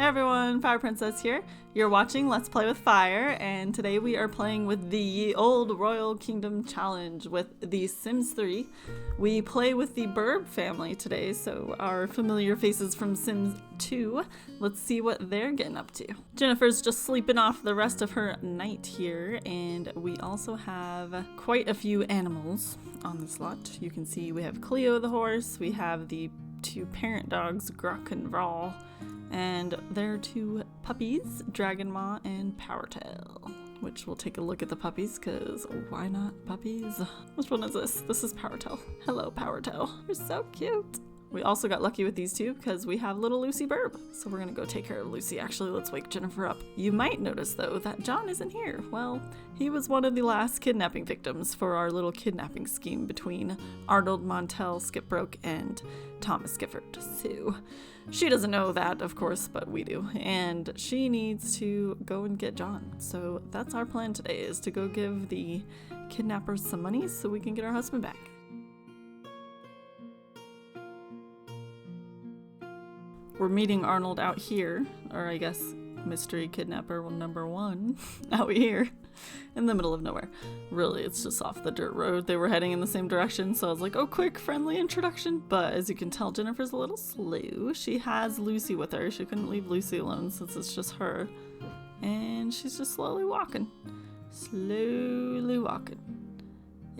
everyone, Fire Princess here. You're watching Let's Play with Fire, and today we are playing with the Old Royal Kingdom Challenge with the Sims 3. We play with the Burb family today, so our familiar faces from Sims 2. Let's see what they're getting up to. Jennifer's just sleeping off the rest of her night here, and we also have quite a few animals on this lot. You can see we have Cleo the horse, we have the two parent dogs, Gruck and Rawl, and their two puppies, Dragon Maw and Powertail, which we'll take a look at the puppies because why not puppies? Which one is this? This is Powertail. Hello, Powertail. You're so cute. We also got lucky with these two because we have little Lucy Burb. So we're gonna go take care of Lucy. Actually, let's wake Jennifer up. You might notice though that John isn't here. Well, he was one of the last kidnapping victims for our little kidnapping scheme between Arnold, Montel, Skipbroke, and Thomas Gifford. So she doesn't know that, of course, but we do. And she needs to go and get John. So that's our plan today, is to go give the kidnappers some money so we can get our husband back. We're meeting Arnold out here, or I guess mystery kidnapper number one out here in the middle of nowhere. Really, it's just off the dirt road. They were heading in the same direction, so I was like, oh, quick, friendly introduction. But as you can tell, Jennifer's a little slow. She has Lucy with her. She couldn't leave Lucy alone since it's just her. And she's just slowly walking. Slowly walking.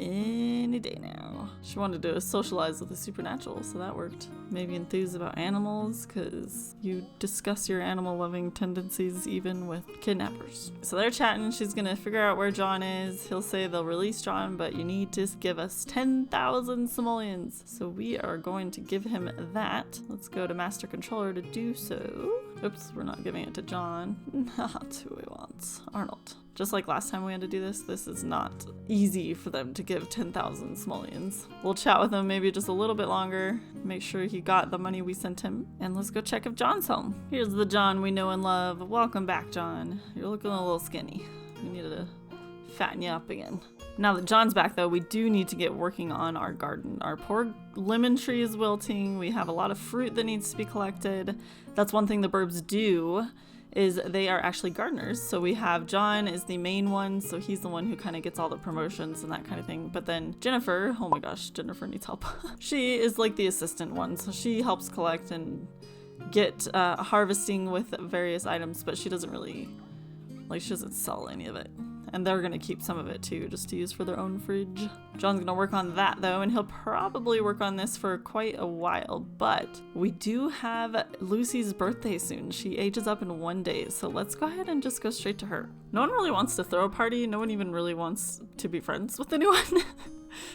Any day now. She wanted to socialize with the supernatural, so that worked. Maybe enthuse about animals, because you discuss your animal-loving tendencies even with kidnappers. So they're chatting. She's gonna figure out where John is. He'll say they'll release John, but you need to give us 10,000 simoleons. So we are going to give him that. Let's go to Master Controller to do so. Oops, we're not giving it to John. Not who we want. Arnold. Just like last time we had to do this, this is not easy for them to give 10,000 simoleons. We'll chat with him maybe just a little bit longer, make sure he got the money we sent him, and let's go check if John's home. Here's the John we know and love. Welcome back, John. You're looking a little skinny. We need to fatten you up again. Now that John's back, though, we do need to get working on our garden. Our poor lemon tree is wilting. We have a lot of fruit that needs to be collected. That's one thing the Burbs do, is they are actually gardeners. So we have John is the main one, so he's the one who kind of gets all the promotions and that kind of thing. But then Jennifer, oh my gosh, Jennifer needs help. She is like the assistant one, so she helps collect and get harvesting with various items, but she doesn't really, like, she doesn't sell any of it. And they're gonna keep some of it too, just to use for their own fridge. John's gonna work on that though, and he'll probably work on this for quite a while, but we do have Lucy's birthday soon. She ages up in 1 day, so let's go ahead and just go straight to her. No one really wants to throw a party. No one even really wants to be friends with anyone.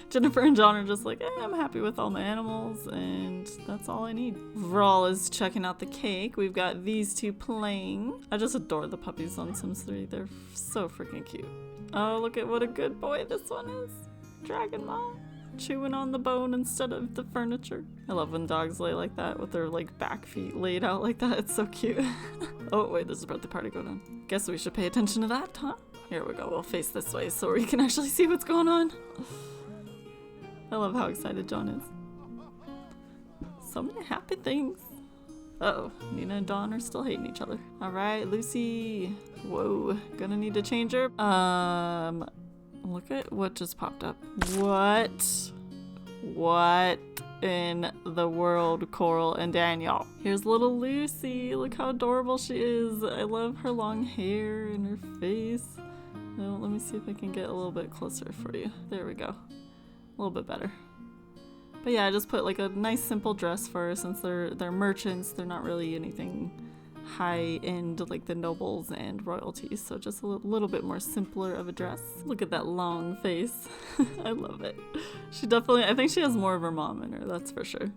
Jennifer and John are just like, I'm happy with all my animals, and that's all I need. Rawl is checking out the cake. We've got these two playing. I just adore the puppies on Sims 3. They're so freaking cute. Oh, look at what a good boy this one is. Dragon Maw. Chewing on the bone instead of the furniture. I love when dogs lay like that with their like back feet laid out like that. It's so cute. Oh, wait, there's a birthday party going on. Guess we should pay attention to that, huh? Here we go. We'll face this way so we can actually see what's going on. I love how excited John is. So many happy things. Uh-oh, Nina and Dawn are still hating each other. All right, Lucy. Whoa, gonna need to change her. Look at what just popped up. What in the world, Coral and Daniel? Here's little Lucy. Look how adorable she is. I love her long hair and her face. Oh, let me see if I can get a little bit closer for you. There we go. A little bit better. But yeah, I just put like a nice simple dress for her since they're merchants. They're not really anything high end like the nobles and royalties, so just a little bit more simpler of a dress. Look at that long face. I love it. She definitely, I think she has more of her mom in her, that's for sure.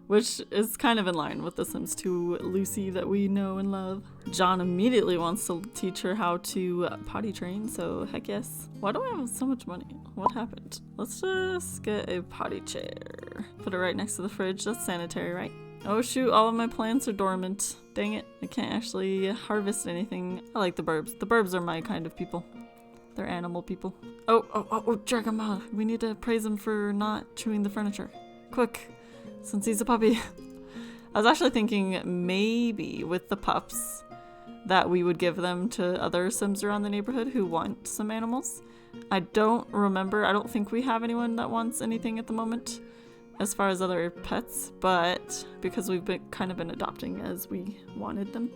Which is kind of in line with the Sims 2 Lucy that we know and love. John immediately wants to teach her how to potty train, so heck yes. Why do I have so much money? What happened? Let's just get a potty chair. Put it right next to the fridge. That's sanitary, right? Oh shoot, all of my plants are dormant. Dang it, I can't actually harvest anything. I like the Burbs. The Burbs are my kind of people. They're animal people. Oh, Dragon Maw. We need to praise him for not chewing the furniture. Quick. Since he's a puppy. I was actually thinking maybe with the pups that we would give them to other Sims around the neighborhood who want some animals. I don't remember. I don't think we have anyone that wants anything at the moment as far as other pets, but because we've kind of been adopting as we wanted them.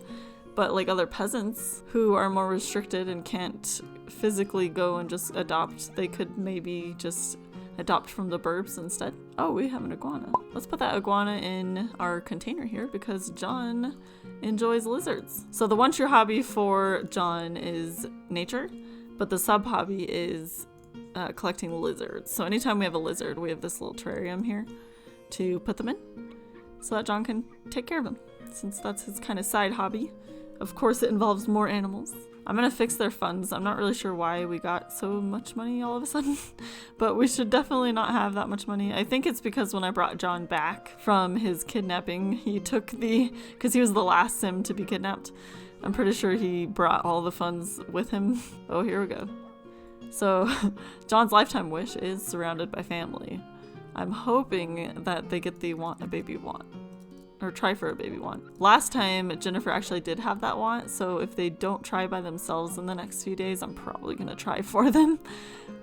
But like other peasants who are more restricted and can't physically go and just adopt, they could maybe just adopt from the Burbs instead. Oh, we have an iguana. Let's put that iguana in our container here because John enjoys lizards. So the one true hobby for John is nature, but the sub hobby is collecting lizards. So anytime we have a lizard, we have this little terrarium here to put them in so that John can take care of them, since that's his kind of side hobby. Of course, it involves more animals. I'm gonna fix their funds. I'm not really sure why we got so much money all of a sudden, but we should definitely not have that much money. I think it's because when I brought John back from his kidnapping, he took because he was the last Sim to be kidnapped. I'm pretty sure he brought all the funds with him. Oh, here we go. So John's lifetime wish is surrounded by family. I'm hoping that they get the want a baby want. Or try for a baby want. Last time, Jennifer actually did have that want, so if they don't try by themselves in the next few days, I'm probably gonna try for them.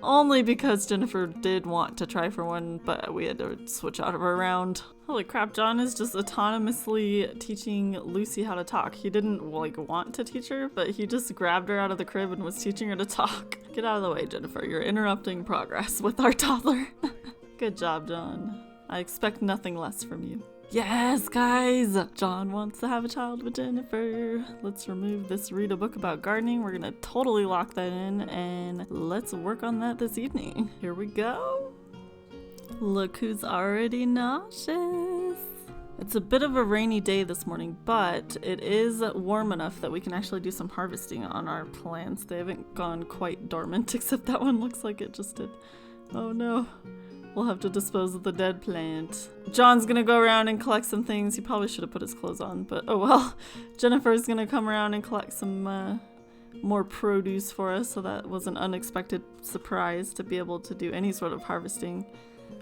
Only because Jennifer did want to try for one, but we had to switch out of her around. Holy crap, John is just autonomously teaching Lucy how to talk. He didn't like want to teach her, but he just grabbed her out of the crib and was teaching her to talk. Get out of the way, Jennifer. You're interrupting progress with our toddler. Good job, John. I expect nothing less from you. Yes, guys! John wants to have a child with Jennifer. Let's remove this read a book about gardening. We're gonna totally lock that in and let's work on that this evening. Here we go. Look who's already nauseous. It's a bit of a rainy day this morning, but it is warm enough that we can actually do some harvesting on our plants. They haven't gone quite dormant, except that one looks like it just did. Oh no. We'll have to dispose of the dead plant. John's gonna go around and collect some things. He probably should have put his clothes on, but oh well. Jennifer's gonna come around and collect some more produce for us, so that was an unexpected surprise to be able to do any sort of harvesting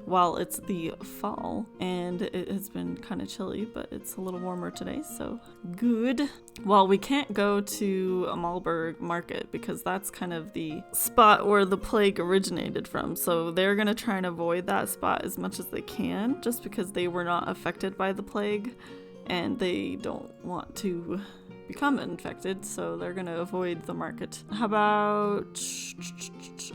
while it's the fall. And it has been kind of chilly, but it's a little warmer today, so good. Well, we can't go to a Malberg market because that's kind of the spot where the plague originated from, so they're gonna try and avoid that spot as much as they can, just because they were not affected by the plague and they don't want to become infected, so they're gonna avoid the market. How about,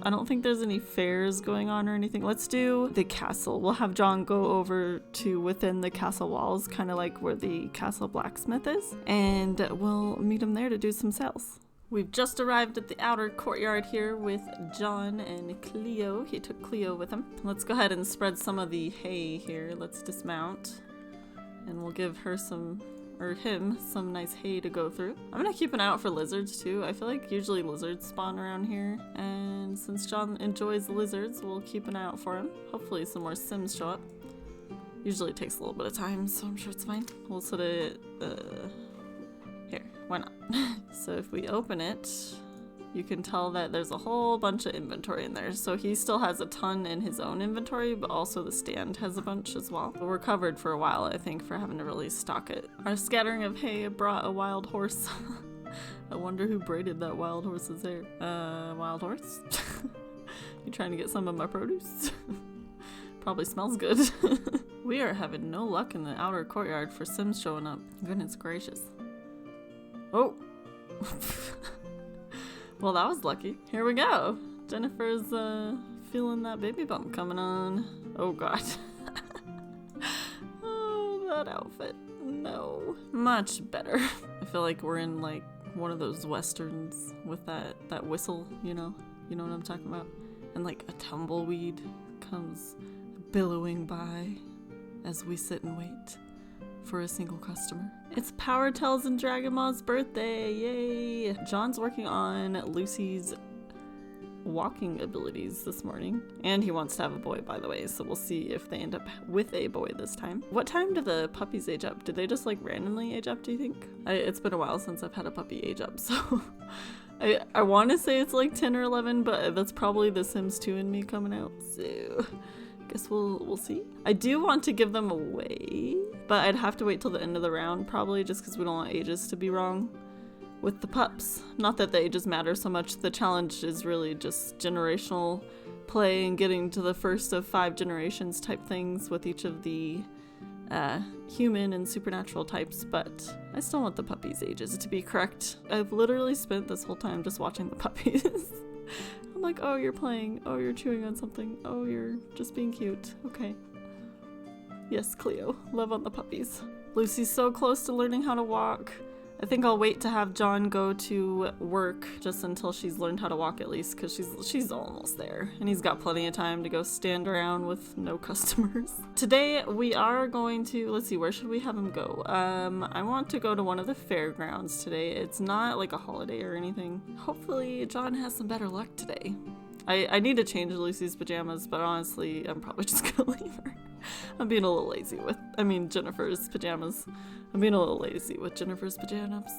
I don't think there's any fairs going on or anything. Let's do the castle. We'll have John go over to within the castle walls, kind of like where the castle blacksmith is, and we'll meet him there to do some sales. We've just arrived at the outer courtyard here with John and Cleo. He took Cleo with him. Let's go ahead and spread some of the hay here. Let's dismount and we'll give her some, or him, some nice hay to go through. I'm gonna keep an eye out for lizards too. I feel like usually lizards spawn around here, and since John enjoys lizards, we'll keep an eye out for him. Hopefully some more Sims show up. Usually it takes a little bit of time, so I'm sure it's fine. We'll sort of, here, why not? So if we open it, you can tell that there's a whole bunch of inventory in there. So he still has a ton in his own inventory, but also the stand has a bunch as well. But we're covered for a while, I think, for having to really stock it. Our scattering of hay brought a wild horse. I wonder who braided that wild horse's hair. Wild horse? You trying to get some of my produce? Probably smells good. We are having no luck in the outer courtyard for Sims showing up. Goodness gracious. Oh! Well, that was lucky. Here we go. Jennifer's feeling that baby bump coming on. Oh god. Oh, that outfit. No. Much better. I feel like we're in like one of those westerns with that whistle, you know? You know what I'm talking about? And like a tumbleweed comes billowing by as we sit and wait for a single customer. It's Power Tails and Dragon Maw's birthday, yay! John's working on Lucy's walking abilities this morning, and he wants to have a boy, by the way, so we'll see if they end up with a boy this time. What time do the puppies age up? Did they just like randomly age up, do you think? It's been a while since I've had a puppy age up, so I want to say it's like 10 or 11, but that's probably the Sims 2 in me coming out, so guess we'll see. I do want to give them away, but I'd have to wait till the end of the round probably, just because we don't want ages to be wrong. with the pups. Not that the ages matter so much. The challenge is really just generational play and getting to the first of 5 generations type things with each of the human and supernatural types, but I still want the puppies' ages to be correct. I've literally spent this whole time just watching the puppies. I'm like, oh, you're playing. Oh, you're chewing on something. Oh, you're just being cute. Okay. Yes, Cleo. Love on the puppies. Lucy's so close to learning how to walk. I think I'll wait to have John go to work just until she's learned how to walk at least, because she's almost there. And he's got plenty of time to go stand around with no customers. Today we are going to, let's see, where should we have him go? I want to go to one of the fairgrounds today. It's not like a holiday or anything. Hopefully John has some better luck today. I need to change Lucy's pajamas, but honestly, I'm probably just gonna leave her. I'm being a little lazy with, Jennifer's pajamas. I'm being a little lazy with Jennifer's pajamas.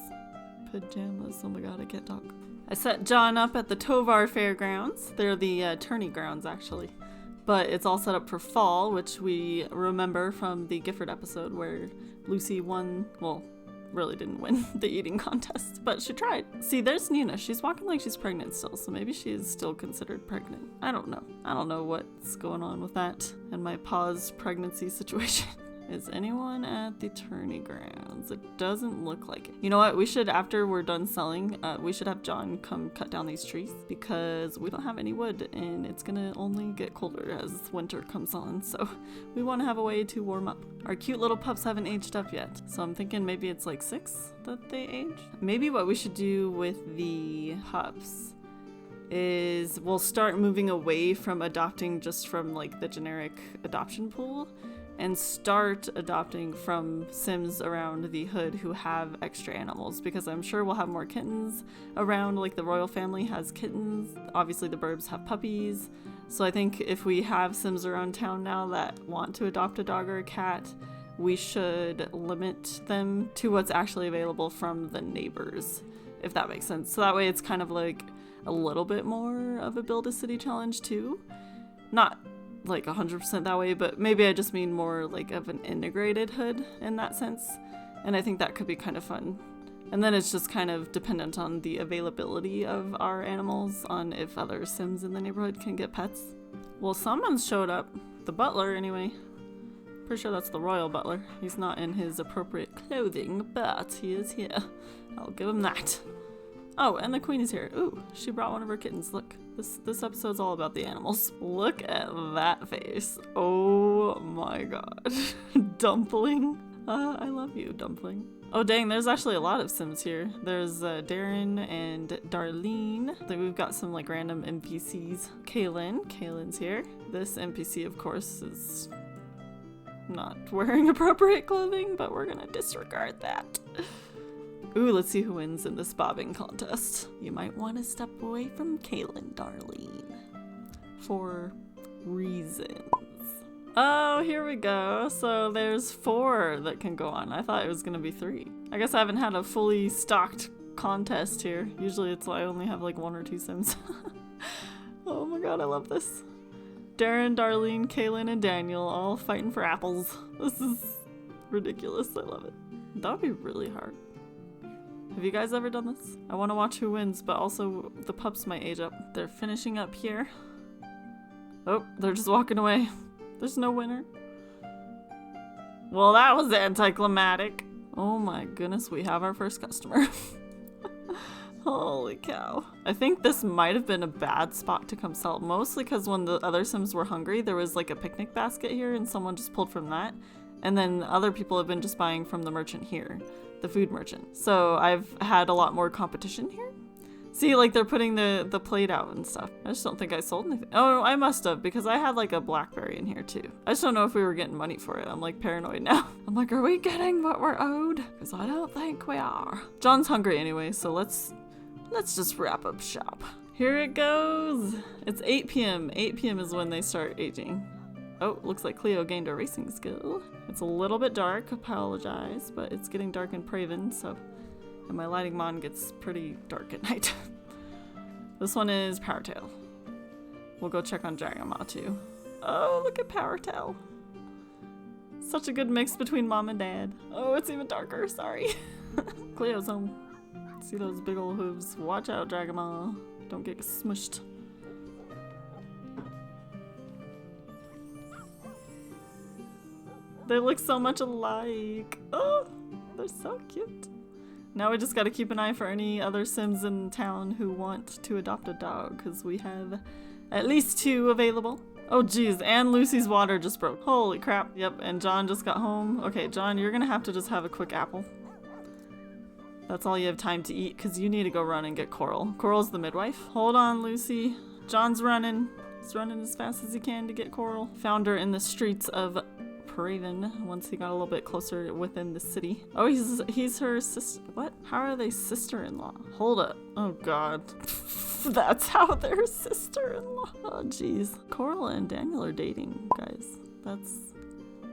Oh my god, I can't talk. I set John up at the Tovar Fairgrounds. They're the tourney grounds, actually. But it's all set up for fall, which we remember from the Gifford episode where Lucy won, well, really didn't win the eating contest, but she tried. See, there's Nina. She's walking like she's pregnant still, so maybe she is still considered pregnant. I don't know. I don't know what's going on with that and my paused pregnancy situation. Is anyone at the tourney grounds? It doesn't look like it. You know what? We should, after we're done selling, we should have John come cut down these trees because we don't have any wood and it's gonna only get colder as winter comes on. So we want to have a way to warm up. Our cute little pups haven't aged up yet. So I'm thinking maybe it's like 6 that they age. Maybe what we should do with the pups is we'll start moving away from adopting just from like the generic adoption pool and start adopting from Sims around the hood who have extra animals, because I'm sure we'll have more kittens around, like the royal family has kittens. Obviously the Burbs have puppies. So I think if we have Sims around town now that want to adopt a dog or a cat, we should limit them to what's actually available from the neighbors, if that makes sense. So that way it's kind of like a little bit more of a build a city challenge too. Not like 100% that way, but maybe I just mean more like of an integrated hood in that sense. And I think that could be kind of fun. And then it's just kind of dependent on the availability of our animals, on if other Sims in the neighborhood can get pets. Well, someone's showed up. The butler, anyway. Pretty sure that's the royal butler. He's not in his appropriate clothing, but he is here. I'll give him that. Oh, and the queen is here. Ooh, she brought one of her kittens. Look, this episode's all about the animals. Look at that face. Oh my god. Dumpling. I love you, Dumpling. Oh dang, there's actually a lot of Sims here. There's Darren and Darlene. Then we've got some like random NPCs. Kaylin's here. This NPC, of course, is not wearing appropriate clothing, but we're gonna disregard that. Ooh, let's see who wins in this bobbing contest. You might want to step away from Kaylin, Darlene. For reasons. Oh, here we go. So there's 4 that can go on. I thought it was gonna be 3. I guess I haven't had a fully stocked contest here. Usually it's I only have like 1 or 2 Sims. Oh my god, I love this. Darren, Darlene, Kaylin, and Daniel all fighting for apples. This is ridiculous. I love it. That would be really hard. Have you guys ever done this? I want to watch who wins, but also the pups might age up. They're finishing up here. Oh, they're just walking away. There's no winner. Well, that was anticlimactic. Oh my goodness, we have our first customer. Holy cow. I think this might have been a bad spot to come sell, mostly because when the other Sims were hungry, there was like a picnic basket here and someone just pulled from that. And then other people have been just buying from the merchant here, the food merchant. So I've had a lot more competition here. See, like they're putting the plate out and stuff. I just don't think I sold anything. Oh, I must have, because I had like a blackberry in here too. I just don't know if we were getting money for it. I'm like paranoid now. I'm like, are we getting what we're owed? Because I don't think we are. John's hungry anyway, so let's just wrap up shop. Here it goes. It's 8 p.m. 8 p.m. is when they start aging. Oh, looks like Cleo gained a racing skill. It's a little bit dark, apologize, but it's getting dark in Praven, so, and my lighting mod gets pretty dark at night. This one is Powertail. We'll go check on Dragonma too. Oh, look at Powertail. Such a good mix between mom and dad. Oh, it's even darker, sorry. Cleo's home. See those big old hooves. Watch out, Dragama. Don't get smushed. They look so much alike. Oh, they're so cute. Now we just gotta keep an eye for any other Sims in town who want to adopt a dog, because we have at least 2 available. Oh geez, and Lucy's water just broke. Holy crap. Yep, and John just got home. Okay, John, you're gonna have to just have a quick apple. That's all you have time to eat, because you need to go run and get Coral. Coral's the midwife. Hold on, Lucy. John's running. He's running as fast as he can to get Coral. Found her in the streets of Raven once he got a little bit closer within the city. Oh, he's her sister. What? How are they sister-in-law? Hold up. Oh god. That's how they're sister-in-law. Oh jeez. Coral and Daniel are dating, guys.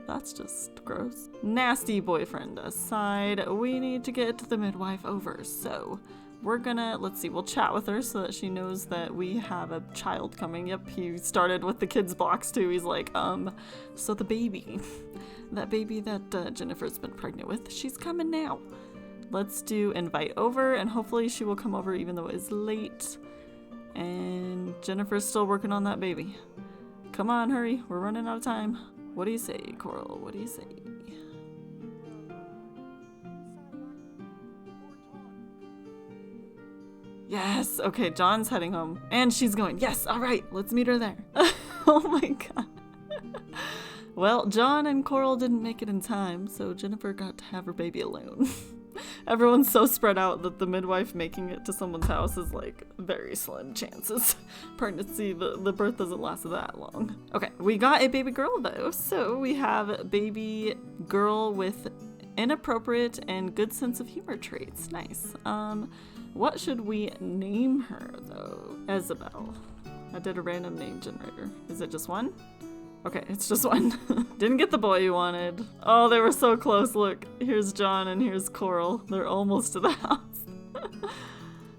That's just gross. Nasty boyfriend aside, we need to get the midwife over. So we're gonna, let's see, we'll chat with her so that she knows that we have a child coming. Yep, he started with the kids box too. He's like, so the baby, that baby that Jennifer's been pregnant with, she's coming now. Let's do invite over, and hopefully she will come over even though it's late. And Jennifer's still working on that baby. Come on, hurry, we're running out of time. What do you say, Coral? What do you say? Yes, okay, John's heading home. And she's going, yes, all right, let's meet her there. Oh my god. Well, John and Coral didn't make it in time, so Jennifer got to have her baby alone. Everyone's so spread out that the midwife making it to someone's house is like very slim chances. Pregnancy, the birth doesn't last that long. Okay, we got a baby girl though. So we have baby girl with inappropriate and good sense of humor traits. Nice. What should we name her though? Isabel. I did a random name generator. Is it just one? Okay, it's just one. Didn't get the boy you wanted. Oh, they were so close. Look, here's John and here's Coral. They're almost to the house.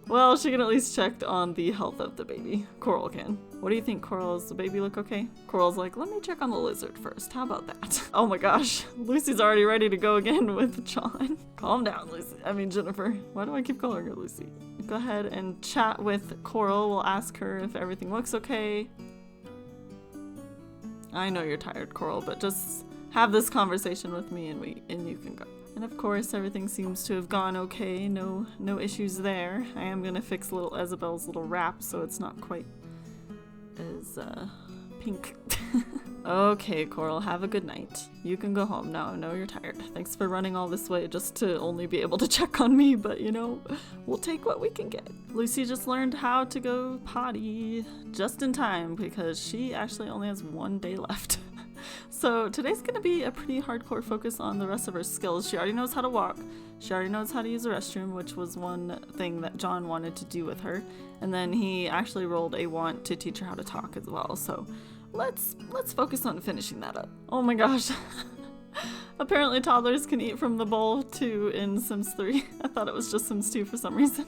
Well, she can at least check on the health of the baby. Coral can. What do you think, Coral? Does the baby look okay? Coral's like, let me check on the lizard first. How about that? Oh my gosh. Lucy's already ready to go again with John. Calm down, Lucy. I mean, Jennifer. Why do I keep calling her Lucy? Go ahead and chat with Coral. We'll ask her if everything looks okay. I know you're tired, Coral, but just have this conversation with me and you can go. And of course, everything seems to have gone okay. No issues there. I am gonna fix little Isabel's little wrap so it's not quite as pink. Okay, Coral, have a good night. You can go home now. I know you're tired. Thanks for running all this way just to only be able to check on me, but you know, we'll take what we can get. Lucy just learned how to go potty just in time because she actually only has 1 day left. So today's gonna be a pretty hardcore focus on the rest of her skills. She already knows how to walk. She already knows how to use the restroom, which was one thing that John wanted to do with her. And then he actually rolled a want to teach her how to talk as well. So let's focus on finishing that up. Oh my gosh. Apparently toddlers can eat from the bowl too in Sims 3. I thought it was just Sims 2 for some reason.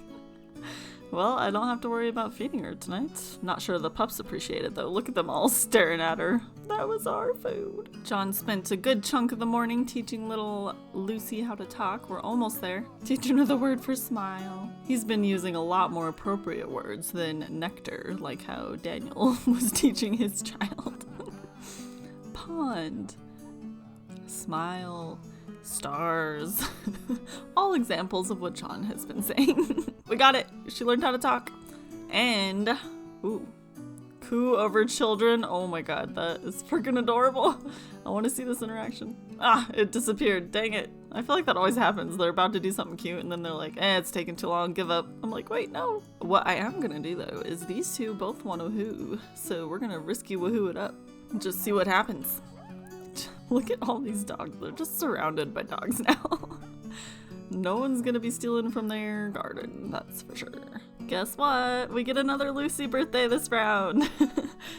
Well, I don't have to worry about feeding her tonight. Not sure the pups appreciate it though. Look at them all staring at her. That was our food. John spent a good chunk of the morning teaching little Lucy how to talk. We're almost there. Teaching her the word for smile. He's been using a lot more appropriate words than nectar, like how Daniel was teaching his child. Pond. Smile. Stars. All examples of what John has been saying. We got it. She learned how to talk. And, ooh, coo over children. Oh my god, that is freaking adorable. I want to see this interaction. Ah, it disappeared. Dang it. I feel like that always happens. They're about to do something cute and then they're like, it's taking too long, give up. I'm like, wait, no. What I am gonna do though is these two both want to woohoo. So we're gonna risky woohoo it up. Just see what happens. Look at all these dogs. They're just surrounded by dogs now. No one's gonna be stealing from their garden, that's for sure. Guess what? We get another Lucy birthday this round.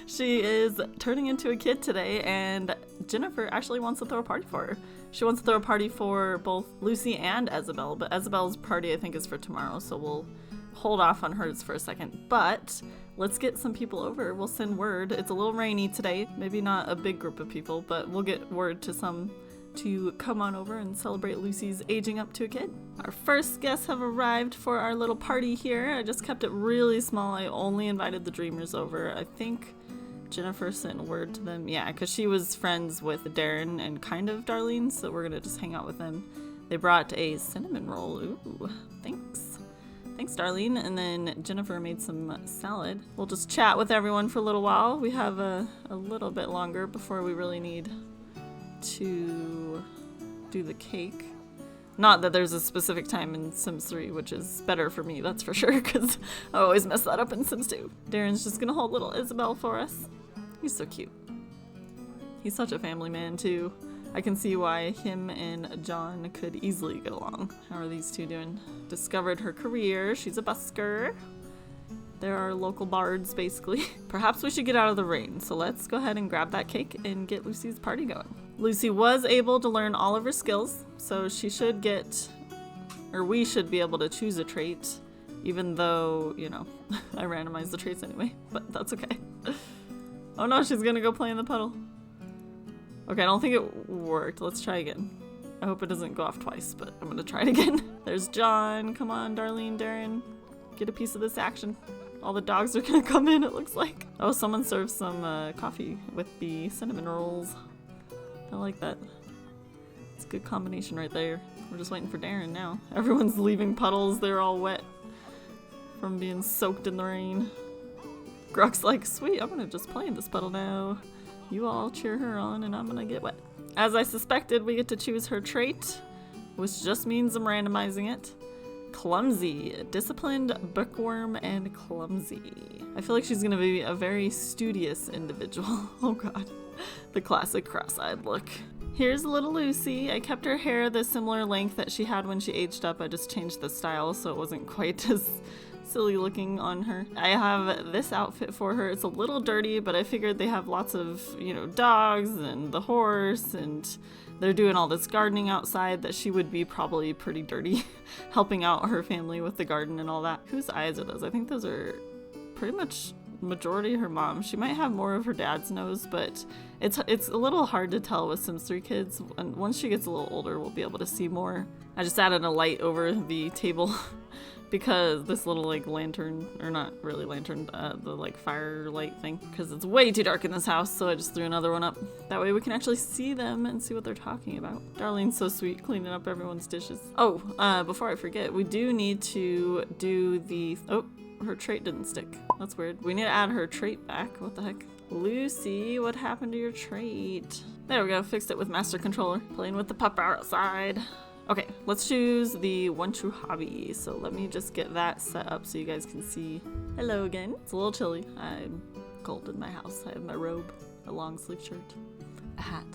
She is turning into a kid today, and Jennifer actually wants to throw a party for her. She wants to throw a party for both Lucy and Isabel, but Isabel's party I think is for tomorrow, so we'll hold off on hers for a second. But let's get some people over. We'll send word. It's a little rainy today. Maybe not a big group of people, but we'll get word to some to come on over and celebrate Lucy's aging up to a kid. Our first guests have arrived for our little party here. I just kept it really small. I only invited the Dreamers over. I think Jennifer sent word to them. Yeah, because she was friends with Darren and kind of Darlene, so we're gonna just hang out with them. They brought a cinnamon roll. Ooh, thanks. Thanks, Darlene. And then Jennifer made some salad. We'll just chat with everyone for a little while. We have a little bit longer before we really need to do the cake. Not that there's a specific time in Sims 3, which is better for me, that's for sure, because I always mess that up in Sims 2. Darren's just gonna hold little Isabel for us. He's so cute. He's such a family man, too. I can see why him and John could easily get along. How are these two doing? Discovered her career. She's a busker. There are local bards, basically. Perhaps we should get out of the rain, so let's go ahead and grab that cake and get Lucy's party going. Lucy was able to learn all of her skills, so she should get, or we should be able to choose a trait, even though, you know, I randomized the traits anyway, but that's okay. Oh no, she's gonna go play in the puddle. Okay, I don't think it worked. Let's try again. I hope it doesn't go off twice, but I'm gonna try it again. There's John. Come on, Darlene, Darren. Get a piece of this action. All the dogs are gonna come in, it looks like. Oh, someone served some coffee with the cinnamon rolls. I like that. It's a good combination right there. We're just waiting for Darren now. Everyone's leaving puddles. They're all wet from being soaked in the rain. Grok's like, sweet, I'm gonna just play in this puddle now. You all cheer her on and I'm gonna get wet. As I suspected, we get to choose her trait, which just means I'm randomizing it. Clumsy, disciplined, bookworm, and clumsy. I feel like she's gonna be a very studious individual. Oh god, the classic cross-eyed look. Here's little Lucy. I kept her hair the similar length that she had when she aged up. I just changed the style so it wasn't quite as silly looking on her. I have this outfit for her. It's a little dirty, but I figured they have lots of, you know, dogs and the horse, and they're doing all this gardening outside that she would be probably pretty dirty helping out her family with the garden and all that. Whose eyes are those? I think those are pretty much majority her mom. She might have more of her dad's nose, but it's a little hard to tell with Sims 3 kids. And once she gets a little older, we'll be able to see more. I just added a light over the table because this little like lantern, or not really lantern, the like firelight thing, because it's way too dark in this house, so I just threw another one up. That way we can actually see them and see what they're talking about. Darlene's so sweet, cleaning up everyone's dishes. Oh, before I forget, we do need to do the, oh, her trait didn't stick. That's weird. We need to add her trait back. What the heck? Lucy, what happened to your trait? There we go, fixed it with master controller. Playing with the pup outside. Okay, let's choose the one true hobby. So let me just get that set up so you guys can see. Hello again. It's a little chilly. I'm cold in my house. I have my robe, a long sleeve shirt, a hat.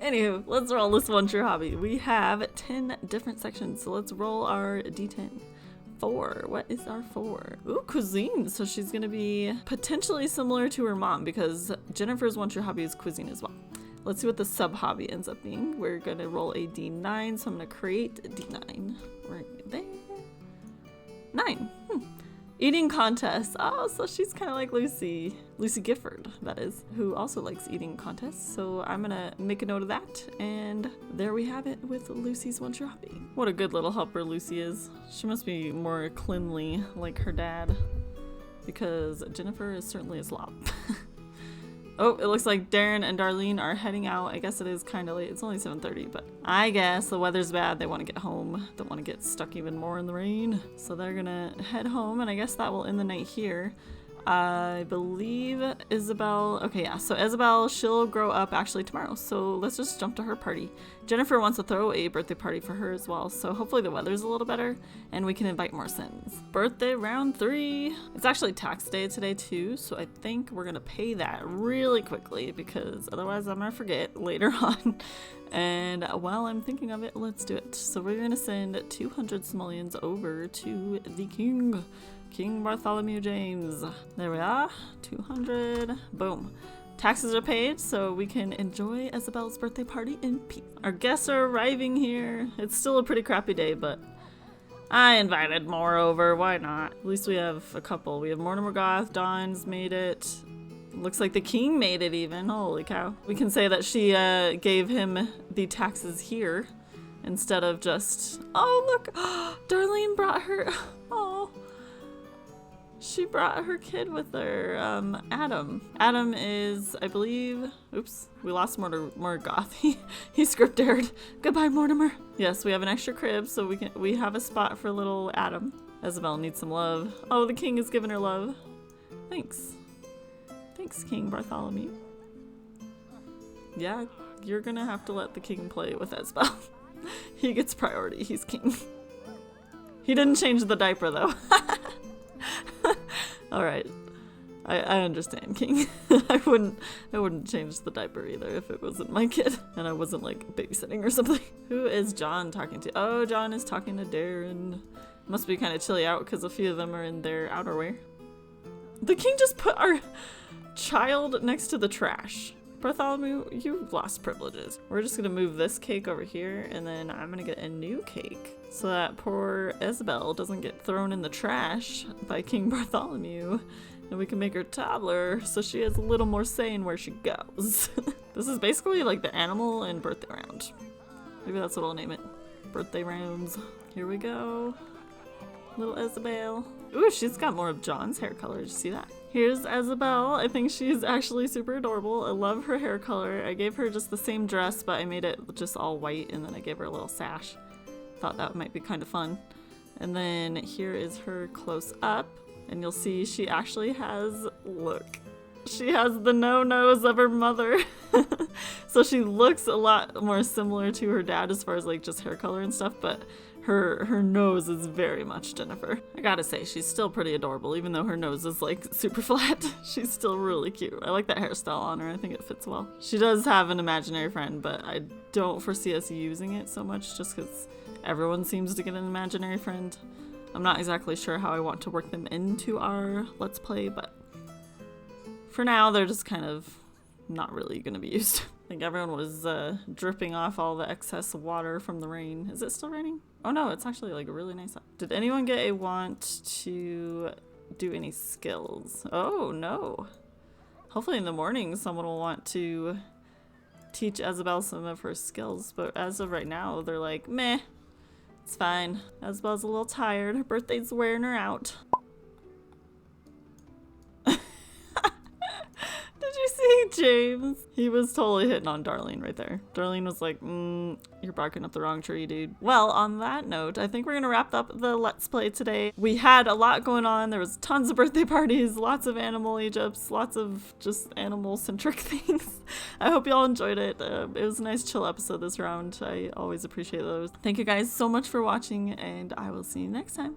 Anywho, let's roll this one true hobby. We have 10 different sections, so let's roll our D10. 4. What is our 4? Ooh, cuisine. So she's gonna be potentially similar to her mom because Jennifer's one true hobby is cuisine as well. Let's see what the sub hobby ends up being. We're gonna roll a D9, so I'm gonna create a D9 right there. 9. Eating contest. Oh, so she's kind of like Lucy Gifford, that is, who also likes eating contests. So I'm gonna make a note of that, and there we have it with Lucy's one true hobby. What a good little helper Lucy is. She must be more cleanly like her dad, because Jennifer is certainly a slob. Oh, it looks like Darren and Darlene are heading out. I guess it is kind of late. It's only 7:30, but I guess the weather's bad. They want to get home. Don't want to get stuck even more in the rain. So they're gonna head home, and I guess that will end the night here. I believe Isabel, okay, yeah, so Isabel, she'll grow up actually tomorrow, so let's just jump to her party. Jennifer wants to throw a birthday party for her as well, so hopefully the weather's a little better and we can invite more Sims. Birthday round 3. It's actually tax day today too, so I think we're gonna pay that really quickly because otherwise I'm gonna forget later on. And while I'm thinking of it, let's do it. So we're gonna send 200 simoleons over to the king. King Bartholomew James. There we are. 200. Boom. Taxes are paid, so we can enjoy Isabel's birthday party in peace. Our guests are arriving here. It's still a pretty crappy day, but I invited more over. Why not? At least we have a couple. We have Mortimer Goth. Dawn's made it. Looks like the king made it even. Holy cow. We can say that she gave him the taxes here instead of just, oh look, Darlene brought her, oh, she brought her kid with her, Adam. Adam is, I believe, oops, we lost more Goth. He script errored. Goodbye, Mortimer. Yes, we have an extra crib, so we have a spot for little Adam. Isabel needs some love. Oh, the king is giving her love. Thanks. Thanks, King Bartholomew. Yeah, you're gonna have to let the king play with Isabel. He gets priority, he's king. He didn't change the diaper though. Alright. I understand, King. I wouldn't change the diaper either if it wasn't my kid and I wasn't like babysitting or something. Who is John talking to? Oh, John is talking to Darren. Must be kind of chilly out because a few of them are in their outerwear. The king just put our child next to the trash. Bartholomew, you've lost privileges. We're just gonna move this cake over here and then I'm gonna get a new cake so that poor Isabel doesn't get thrown in the trash by King Bartholomew and we can make her toddler so she has a little more say in where she goes. This is basically like the animal and birthday round. Maybe that's what I'll name it. Birthday rounds. Here we go. Little Isabel. Ooh, she's got more of John's hair color. Did you see that? Here's Isabel. I think she's actually super adorable. I love her hair color. I gave her just the same dress, but I made it just all white and then I gave her a little sash. Thought that might be kind of fun. And then here is her close up. And you'll see she actually has, look, she has the no-nose of her mother. So she looks a lot more similar to her dad as far as like just hair color and stuff, but her nose is very much Jennifer. I gotta say, she's still pretty adorable, even though her nose is like super flat. She's still really cute. I like that hairstyle on her. I think it fits well. She does have an imaginary friend, but I don't foresee us using it so much just because everyone seems to get an imaginary friend. I'm not exactly sure how I want to work them into our Let's Play, but for now, they're just kind of not really gonna be used. I think everyone was dripping off all the excess water from the rain. Is it still raining? Oh no, it's actually like really nice. Did anyone get a want to do any skills? Oh no. Hopefully in the morning someone will want to teach Isabel some of her skills, but as of right now, they're like, meh, it's fine. Isabel's a little tired. Her birthday's wearing her out. See James? He was totally hitting on Darlene right there. Darlene was like, you're barking up the wrong tree, dude. Well, on that note, I think we're gonna wrap up the Let's Play today. We had a lot going on. There was tons of birthday parties, lots of animal Egypts, lots of just animal-centric things. I hope y'all enjoyed it. It was a nice chill episode this round. I always appreciate those. Thank you guys so much for watching, and I will see you next time.